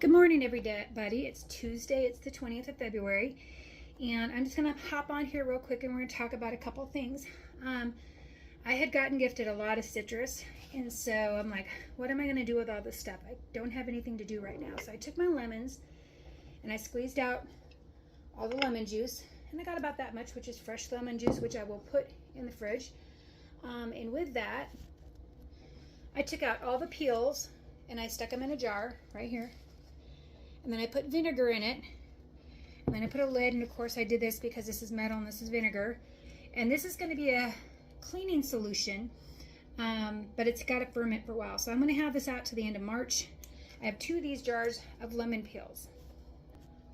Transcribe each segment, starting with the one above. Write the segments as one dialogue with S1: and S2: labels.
S1: Good morning, everybody. It's Tuesday. It's the 20th of February, and I'm just going to hop on here real quick, and we're going to talk about a couple things. I had gotten gifted a lot of citrus, and so I'm like, what am I going to do with all this stuff? I don't have anything to do right now. So I took my lemons, and I squeezed out all the lemon juice, and I got about that much, which is fresh lemon juice, which I will put in the fridge. And with that, I took out all the peels, and I stuck them in a jar right here. And then I put vinegar in it, and then I put a lid, and of course I did this because this is metal and this is vinegar. And this is going to be a cleaning solution, but it's got to ferment for a while. So I'm going to have this out to the end of March. I have 2 of these jars of lemon peels.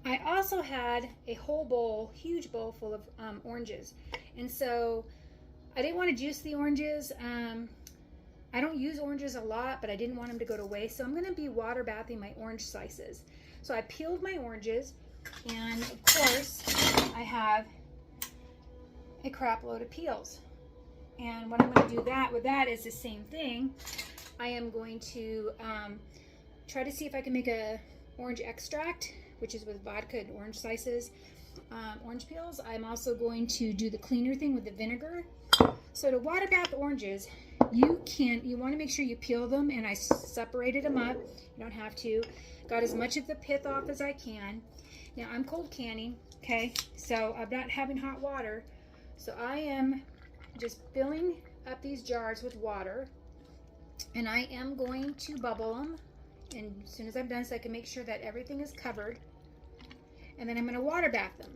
S1: I also had a whole bowl, huge bowl full of oranges. And so I didn't want to juice the oranges. I don't use oranges a lot, but I didn't want them to go to waste. So I'm going to be water bathing my orange slices. So I peeled my oranges, and of course I have a crap load of peels. And what I'm going to do with that is the same thing. I am going to try to see if I can make a orange extract, which is with vodka and orange slices, orange peels. I'm also going to do the cleaner thing with the vinegar. So to water bath oranges, you want to make sure you peel them, and I separated them up. You don't have to. Got as much of the pith off as I can. Now I'm cold canning, okay? So I'm not having hot water. So I am just filling up these jars with water, and I am going to bubble them. And as soon as I'm done, so I can make sure that everything is covered. And then I'm going to water bath them.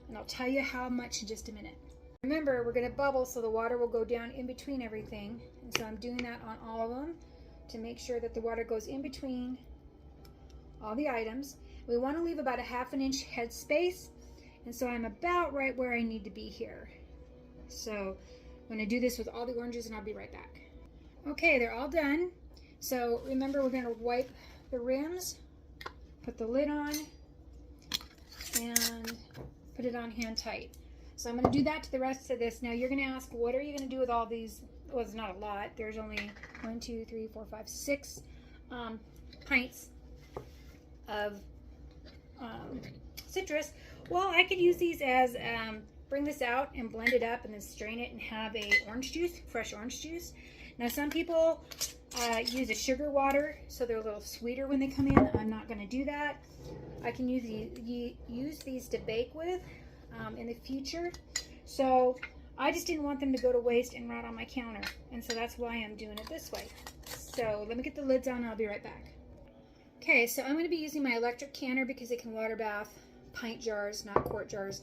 S1: And I'll tell you how much in just a minute. Remember, we're going to bubble so the water will go down in between everything. And so I'm doing that on all of them to make sure that the water goes in between all the items. We want to leave about a ½ inch head space. And so I'm about right where I need to be here. So I'm going to do this with all the oranges, and I'll be right back. Okay, they're all done. So remember, we're going to wipe the rims, put the lid on, and put it on hand tight. So I'm going to do that to the rest of this. Now you're going to ask, what are you going to do with all these? Well, it's not a lot. There's only 1, 2, 3, 4, 5, 6 pints of citrus. Well, I could use these as, bring this out and blend it up and then strain it and have a orange juice, fresh orange juice. Now some people use a sugar water, so they're a little sweeter when they come in. I'm not going to do that. I can use these to bake with in the future. So I just didn't want them to go to waste and rot on my counter, and so that's why I'm doing it this way. So let me get the lids on and I'll be right back. Okay, so I'm going to be using my electric canner because it can water bath pint jars, not quart jars,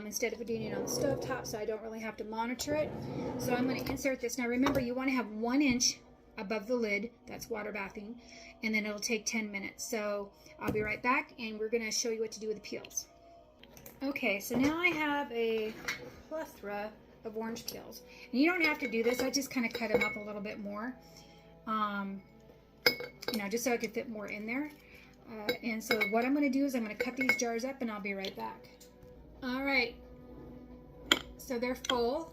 S1: instead of doing it on the stove top, so I don't really have to monitor it. So I'm going to insert this. Now remember, you want to have 1 inch above the lid. That's water bathing, and then it'll take 10 minutes. So I'll be right back, and we're going to show you what to do with the peels. Okay, so now I have a plethora of orange peels. And you don't have to do this. I just kind of cut them up a little bit more, just so I could fit more in there. And so what I'm going to do is I'm going to cut these jars up, and I'll be right back. All right, so they're full.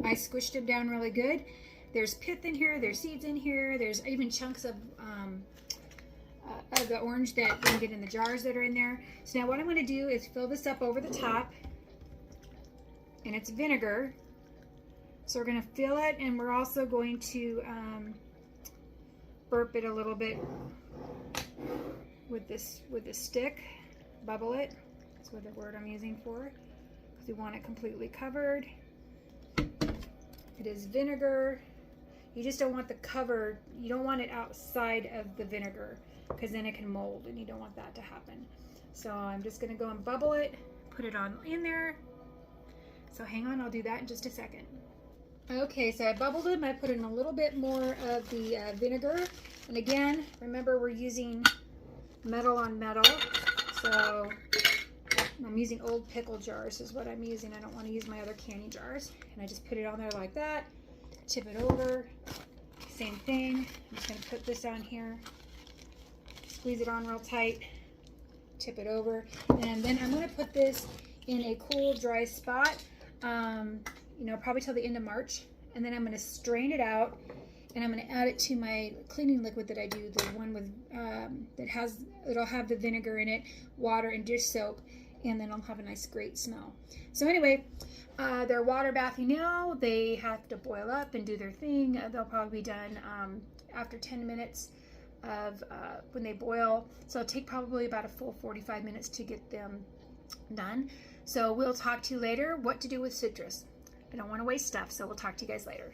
S1: I squished them down really good. There's pith in here, there's seeds in here, there's even chunks of the orange that didn't get in the jars that are in there. So now what I'm going to do is fill this up over the top, and it's vinegar. So we're going to fill it, and we're also going to burp it a little bit with this stick, bubble it. That's what the word I'm using for, because we want it completely covered. It is vinegar. You just don't want the cover, you don't want it outside of the vinegar, because then it can mold, and you don't want that to happen. So I'm just going to go and bubble it, put it on in there. So hang on, I'll do that in just a second. Okay, so I bubbled them. I put in a little bit more of the vinegar. And again, remember, we're using metal on metal. So I'm using old pickle jars is what I'm using. I don't want to use my other candy jars. And I just put it on there like that. Tip it over. Same thing. I'm just going to put this on here. Squeeze it on real tight. Tip it over. And then I'm going to put this in a cool, dry spot, probably till the end of March. And then I'm going to strain it out and I'm going to add it to my cleaning liquid that I do, the one with it'll have the vinegar in it, water, and dish soap, and then I'll have a nice great smell. So anyway, they're water bathing now. They have to boil up and do their thing. They'll probably be done after 10 minutes of when they boil. So it'll take probably about a full 45 minutes to get them done. So we'll talk to you later what to do with citrus. I don't want to waste stuff, so we'll talk to you guys later.